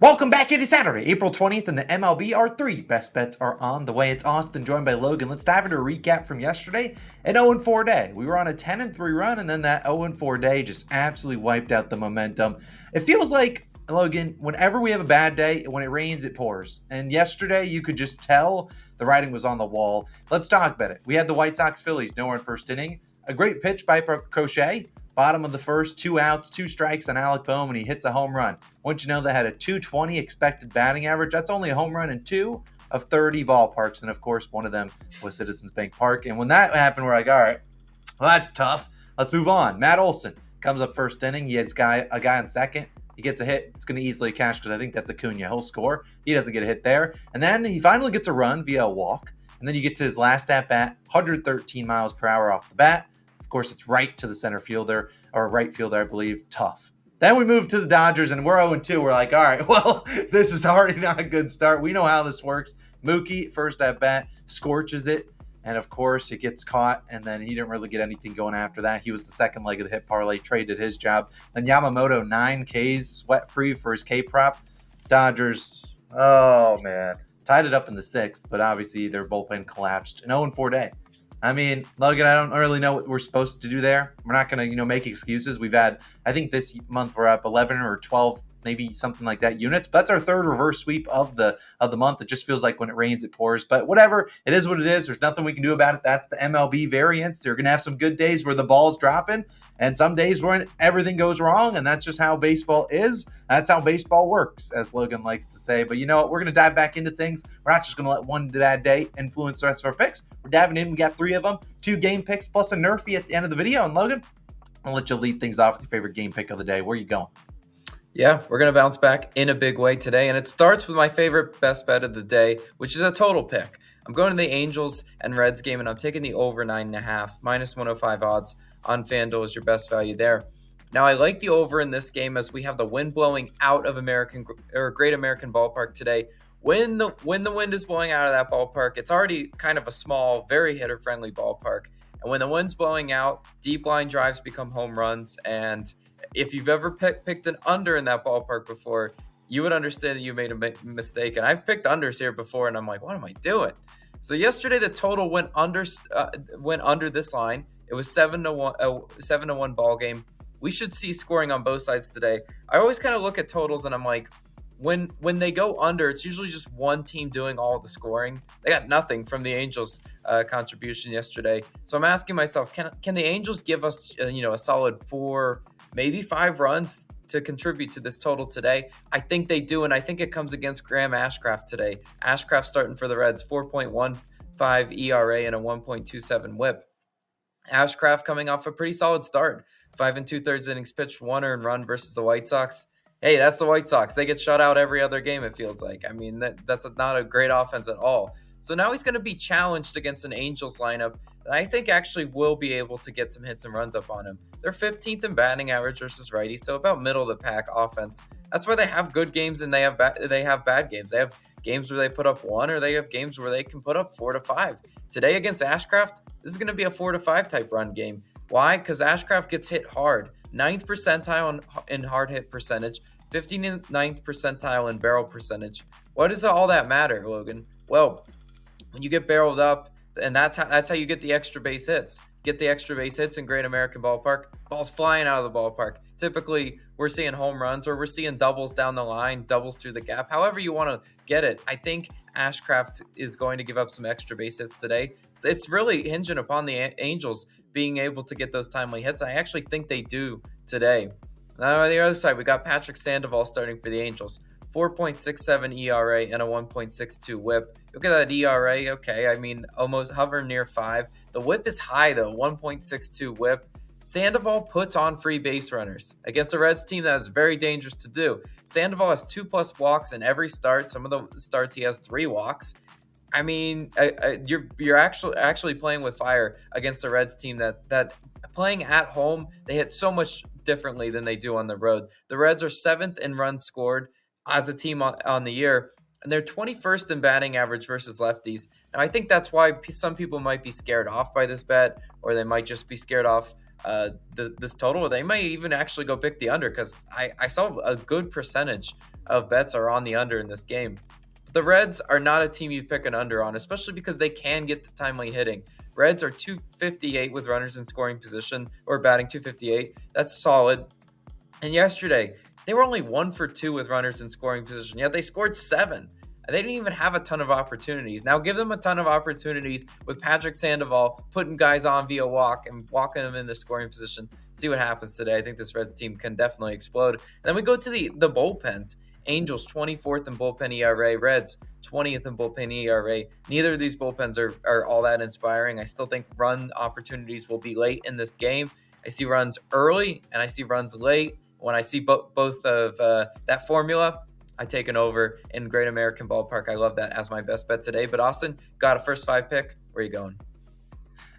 Welcome back. It is Saturday, April 20th, and the MLB. Our three best bets are on the way. It's Austin, joined by Logan. Let's dive into a recap from yesterday. An 0-4 day. We were on a 10-3 run, and then that 0-4 day just absolutely wiped out the momentum. It feels like, Logan, whenever we have a bad day, when it rains, it pours. And yesterday, you could just tell the writing was on the wall. Let's talk about it. We had the White Sox Phillies, nowhere in first inning. A great pitch by Crochet. Bottom of the first, 2 outs, 2 strikes on Alec Bohm, and he hits a home run. Once you know they had a 220 expected batting average, that's only a home run in 2 of 30 ballparks. And of course, one of them was Citizens Bank Park. And when that happened, we're like, all right, well, that's tough. Let's move on. Matt Olson comes up first inning. He has a guy on second. He gets a hit. It's going to easily cash because I think that's Acuna. He'll score. He doesn't get a hit there. And then he finally gets a run via a walk. And then you get to his last at-bat, 113 miles per hour off the bat. Of course, it's right to the center fielder, or right fielder, I believe. Tough. Then we move to the Dodgers, and we're 0-2. We're like, all right, well, this is already not a good start. We know how this works. Mookie, first at-bat, scorches it. And, of course, it gets caught, and then he didn't really get anything going after that. He was the second leg of the hit parlay. Trey did his job. Then Yamamoto, 9 Ks, sweat-free for his K prop. Dodgers, oh, man. Tied it up in the 6th, but obviously their bullpen collapsed. An 0-4 day. I mean, Logan, I don't really know what we're supposed to do there. We're not going to, make excuses. We've had, I think this month we're up 11 or 12, maybe something like that units. But that's our third reverse sweep of the month. It just feels like when it rains, it pours. But whatever, it is what it is. There's nothing we can do about it. That's the MLB variance. They're going to have some good days where the ball's dropping, and some days when everything goes wrong, and that's just how baseball is. That's how baseball works, as Logan likes to say. But you know what? We're going to dive back into things. We're not just going to let one bad day influence the rest of our picks. We're diving in. We got 3 of them, 2 game picks plus a Nerfy at the end of the video. And Logan, I'll let you lead things off with your favorite game pick of the day. Where are you going? Yeah, we're going to bounce back in a big way today, and it starts with my favorite best bet of the day, which is a total pick. I'm going to the Angels and Reds game, and I'm taking the over 9.5, minus 105 odds on FanDuel is your best value there. Now, I like the over in this game as we have the wind blowing out of Great American Ballpark today. When the wind is blowing out of that ballpark, it's already kind of a small, very hitter-friendly ballpark. And when the wind's blowing out, deep line drives become home runs. And if you've ever picked an under in that ballpark before, you would understand that you made a mistake. And I've picked unders here before, and I'm like, what am I doing? So yesterday, the total went under this line. It was 7-1 ball game. We should see scoring on both sides today. I always kind of look at totals, and I'm like, when they go under, it's usually just one team doing all the scoring. They got nothing from the Angels' contribution yesterday. So I'm asking myself, can the Angels give us a solid 4, maybe 5 runs to contribute to this total today? I think they do, and I think it comes against Graham Ashcraft today. Ashcraft starting for the Reds, 4.15 ERA and a 1.27 WHIP. Ashcraft coming off a pretty solid start. 5 2/3 innings pitched, 1 earned run versus the White Sox. Hey, that's the White Sox. They get shut out every other game, it feels like. I mean, that's not a great offense at all. So now he's going to be challenged against an Angels lineup that I think actually will be able to get some hits and runs up on him. They're 15th in batting average versus righty, so about middle of the pack offense. That's why they have good games and they have bad games. They have games where they put up 1, or they have games where they can put up 4 to 5. Today against Ashcraft, this is going to be a 4 to 5 type run game. Why? Because Ashcraft gets hit hard. 9th percentile in hard hit percentage, 59th percentile in barrel percentage. Why does all that matter, Logan? Well, when you get barreled up, and that's how you get the extra base hits. Get the extra base hits in Great American Ballpark. Ball's flying out of the ballpark. Typically, we're seeing home runs, or we're seeing doubles down the line, doubles through the gap. However you want to get it. I think Ashcraft is going to give up some extra base hits today. It's really hinging upon the Angels being able to get those timely hits. I actually think they do today. Now on the other side, we got Patrick Sandoval starting for the Angels. 4.67 ERA and a 1.62 WHIP. Look at that ERA. Okay, I mean, almost hovering near 5. The WHIP is high, though, 1.62 WHIP. Sandoval puts on free base runners against a Reds team that is very dangerous to do. Sandoval has 2+ walks in every start. Some of the starts he has 3 walks. I mean, you're actually playing with fire against a Reds team that playing at home, they hit so much differently than they do on the road. The Reds are 7th in runs scored as a team on the year, and they're 21st in batting average versus lefties. Now, I think that's why some people might be scared off by this bet, or they might just be scared off this total. They might even actually go pick the under, because I saw a good percentage of bets are on the under in this game. But the Reds are not a team you pick an under on, especially because they can get the timely hitting. Reds are 258 with runners in scoring position, or batting 258. That's solid. And yesterday, they were only 1 for 2 with runners in scoring position, yet they scored 7. They didn't even have a ton of opportunities. Now give them a ton of opportunities with Patrick Sandoval putting guys on via walk and walking them in the scoring position. See what happens today. I think this Reds team can definitely explode. And then we go to the bullpens. Angels 24th in bullpen ERA, Reds 20th in bullpen ERA. Neither of these bullpens are all that inspiring. I still think run opportunities will be late in this game. I see runs early and I see runs late. When I see both of that formula, I take an over in Great American Ballpark. I love that as my best bet today. But Austin, got a first 5 pick. Where are you going?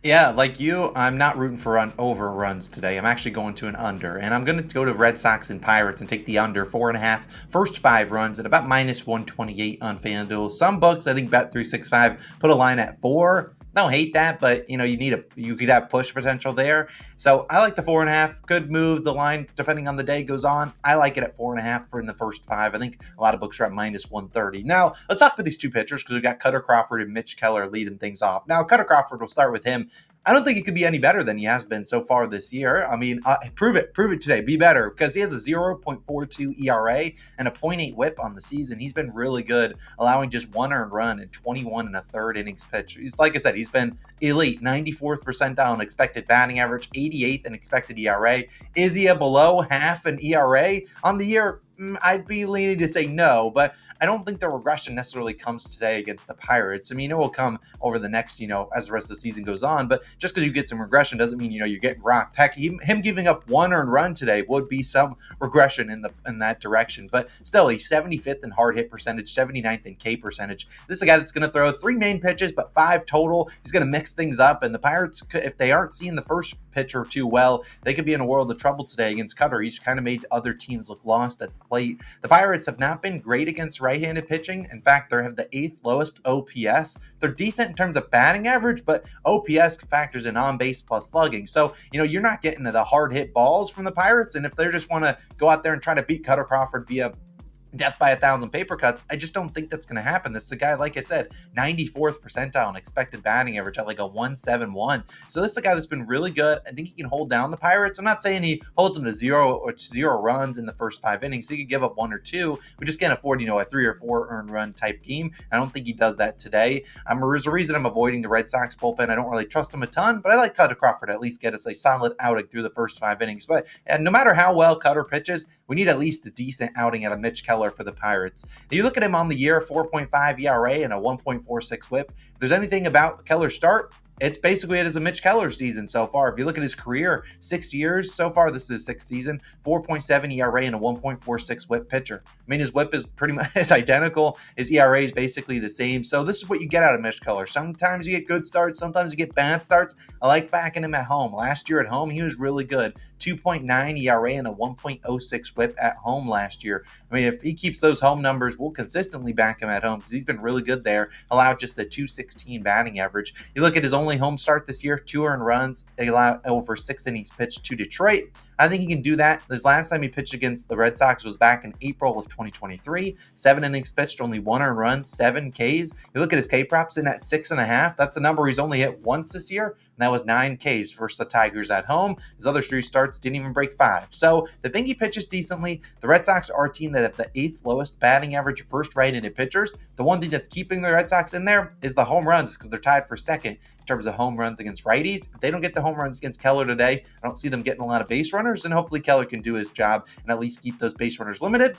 Yeah, like you, I'm not rooting for overruns today. I'm actually going to an under, and I'm going to go to Red Sox and Pirates and take the under 4.5 first 5 runs at about minus 128 on FanDuel. Some books, I think Bet365 put a line at 4. Don't hate that, but you could have push potential there. So I like the 4.5. Could move the line depending on the day goes on. I like it at 4.5 for in the first 5. I think a lot of books are at minus 130. Now let's talk about these two pitchers because we got Cutter Crawford and Mitch Keller leading things off. Now Cutter Crawford, will start with him. I don't think he could be any better than he has been so far this year. I mean, prove it today. Be better, because he has a 0.42 ERA and a 0.8 WHIP on the season. He's been really good, allowing just 1 earned run in 21 and a third innings pitched. Like I said, he's been elite, 94th percentile in expected batting average, 88th in expected ERA. Is he a below half an ERA on the year? I'd be leaning to say no, but I don't think the regression necessarily comes today against the Pirates. I mean, it will come over the next, as the rest of the season goes on, but just because you get some regression doesn't mean, you're getting rocked. Heck, him giving up 1 earned run today would be some regression in that direction, but still, he's 75th in hard hit percentage, 79th in K percentage. This is a guy that's going to throw 3 main pitches, but 5 total. He's going to mix things up, and the Pirates, if they aren't seeing the first pitch or two well, they could be in a world of trouble today against Cutter. He's kind of made other teams look lost at the plate. The Pirates have not been great against right-handed pitching. In fact, they have the 8th lowest OPS. They're decent in terms of batting average, but OPS factors in on-base plus slugging. So, you're not getting to the hard-hit balls from the Pirates, and if they just want to go out there and try to beat Cutter Crawford via death by 1,000 paper cuts, I just don't think that's going to happen. This is a guy, like I said, 94th percentile in expected batting average at like a 171. So this is a guy that's been really good. I think he can hold down the Pirates. I'm not saying he holds them to 0 runs in the first 5 innings. He could give up 1 or 2. We just can't afford, a 3 or 4 earned run type game. I don't think he does that today. There's a reason I'm avoiding the Red Sox bullpen. I don't really trust him a ton, but I like Cutter Crawford to at least get us a solid outing through the first 5 innings. But no matter how well Cutter pitches, we need at least a decent outing out of Mitch Keller for the Pirates. Now you look at him on the year, 4.5 ERA and a 1.46 WHIP. If there's anything about Keller's start, it's basically it is a Mitch Keller season so far. If you look at his career, 6 years so far, this is his 6th season, 4.7 ERA and a 1.46 WHIP pitcher. I mean, his WHIP is pretty much is identical. His ERA is basically the same. So this is what you get out of Mitch Keller. Sometimes you get good starts, sometimes you get bad starts. I like backing him at home. Last year at home, he was really good. 2.9 ERA and a 1.06 WHIP at home last year. I mean, if he keeps those home numbers, we'll consistently back him at home because he's been really good there. Allowed just a 216 batting average. You look at his only home start this year, 2 earned runs. They allow over 6 innings pitched to Detroit. I think he can do that. This last time he pitched against the Red Sox was back in April of 2023. 7 innings pitched, only 1 earned run, 7 Ks. You look at his K props in at 6.5. That's a number he's only hit once this year, and that was 9 Ks versus the Tigers at home. His other 3 starts didn't even break 5. So the thing he pitches decently. The Red Sox are a team that have the 8th lowest batting average first right-handed pitchers. The one thing that's keeping the Red Sox in there is the home runs because they're tied for second in terms of home runs against righties. If they don't get the home runs against Keller today, I don't see them getting a lot of base runners, and hopefully Keller can do his job and at least keep those base runners limited.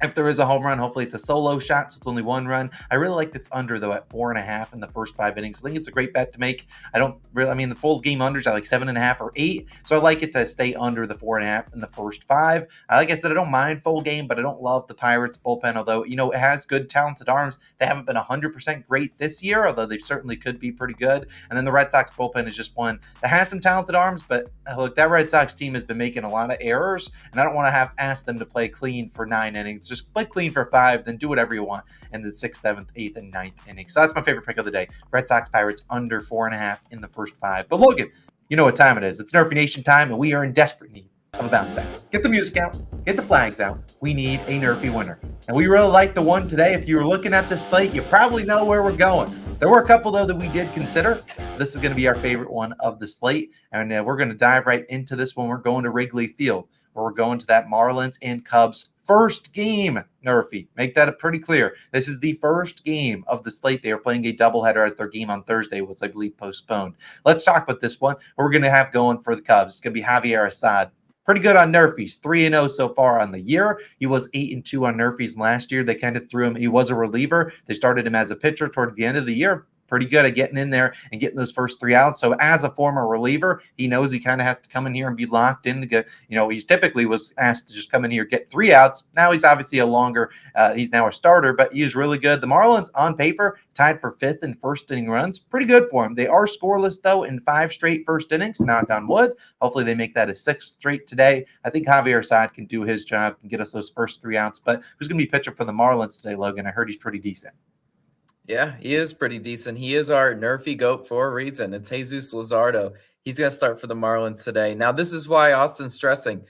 If there is a home run, hopefully it's a solo shot, so it's only 1 run. I really like this under, though, at 4.5 in the first 5 innings. I think it's a great bet to make. The full game unders are like 7.5 or 8, so I like it to stay under the 4.5 in the first 5. Like I said, I don't mind full game, but I don't love the Pirates bullpen, although, it has good, talented arms. They haven't been 100% great this year, although they certainly could be pretty good. And then the Red Sox bullpen is just one that has some talented arms, but look, that Red Sox team has been making a lot of errors, and I don't want to ask them to play clean for 9 innings. Just play clean for 5, then do whatever you want in the 6th, 7th, 8th, and 9th innings. So that's my favorite pick of the day. Red Sox Pirates under 4.5 in the first 5. But Logan, you know what time it is. It's Nerfy Nation time, and we are in desperate need of a bounce back. Get the music out, get the flags out. We need a Nerfy winner. And we really like the one today. If you were looking at this slate, you probably know where we're going. There were a couple, though, that we did consider. This is going to be our favorite one of the slate. And we're going to dive right into this one. We're going to Wrigley Field, where we're going to that Marlins and Cubs first game, Nerfy. Make that pretty clear. This is the first game of the slate. They are playing a doubleheader as their game on Thursday was, I believe, postponed. Let's talk about this one. We're going to have going for the Cubs. It's going to be Javier Assad. Pretty good on Nerfies, 3-0 so far on the year. He was 8-2 on Nerfies last year. They kind of threw him. He was a reliever. They started him as a pitcher towards the end of the year. Pretty good at getting in there and getting those first 3 outs. So as a former reliever, he knows he kind of has to come in here and be locked in to get, he's typically was asked to just come in here, get 3 outs. Now he's obviously he's now a starter, but he's really good. The Marlins on paper tied for 5th in first inning runs. Pretty good for him. They are scoreless though in 5 straight first innings, knock on wood. Hopefully they make that a 6th straight today. I think Javier Assad can do his job and get us those first 3 outs, but who's going to be pitching for the Marlins today, Logan? I heard he's pretty decent. Yeah, he is pretty decent. He is our Nerfy GOAT for a reason. It's Jesus Luzardo. He's going to start for the Marlins today. Now, this is why Austin's stressing.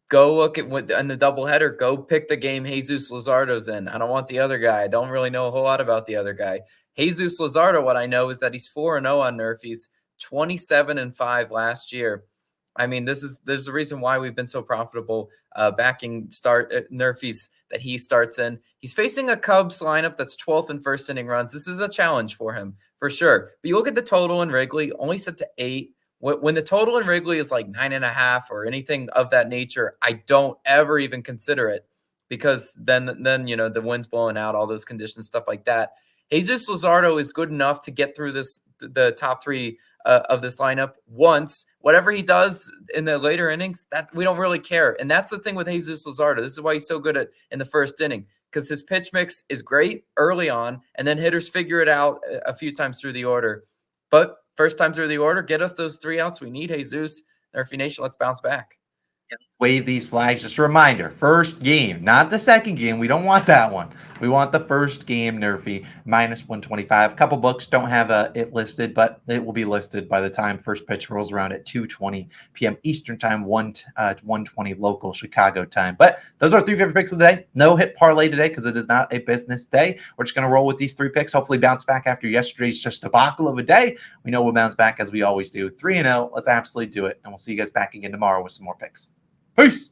Go look at what in the doubleheader. Go pick the game Jesus Luzardo's in. I don't want the other guy. I don't really know a whole lot about the other guy. Jesus Luzardo, what I know is that he's 4-0 on Nerfies, 27-5 last year. I mean, there's a reason why we've been so profitable backing Nerfies that he starts in. He's facing a Cubs lineup that's 12th in first inning runs. This is a challenge for him, for sure. But you look at the total in Wrigley, only set to 8. When the total in Wrigley is like 9.5 or anything of that nature, I don't ever even consider it because then the wind's blowing out, all those conditions, stuff like that. Jesus Luzardo is good enough to get through the top 3 of this lineup once. Whatever he does in the later innings, that we don't really care. And that's the thing with Jesus Luzardo. This is why he's so good in the first inning, because his pitch mix is great early on, and then hitters figure it out a few times through the order. But first time through the order, get us those 3 outs. We need Jesus. Nerfy Nation, let's bounce back. Wave these flags. Just a reminder, first game, not the second game. We don't want that one. We want the first game, Nerfy, -125. A couple books don't have it listed, but it will be listed by the time first pitch rolls around at 2:20 p.m. Eastern time, 1:20 local Chicago time. But those are our 3 favorite picks of the day. No hit parlay today because it is not a business day. We're just going to roll with these 3 picks. Hopefully bounce back after yesterday's just debacle of a day. We know we'll bounce back as we always do. 3-0. Let's absolutely do it. And we'll see you guys back again tomorrow with some more picks. Peace.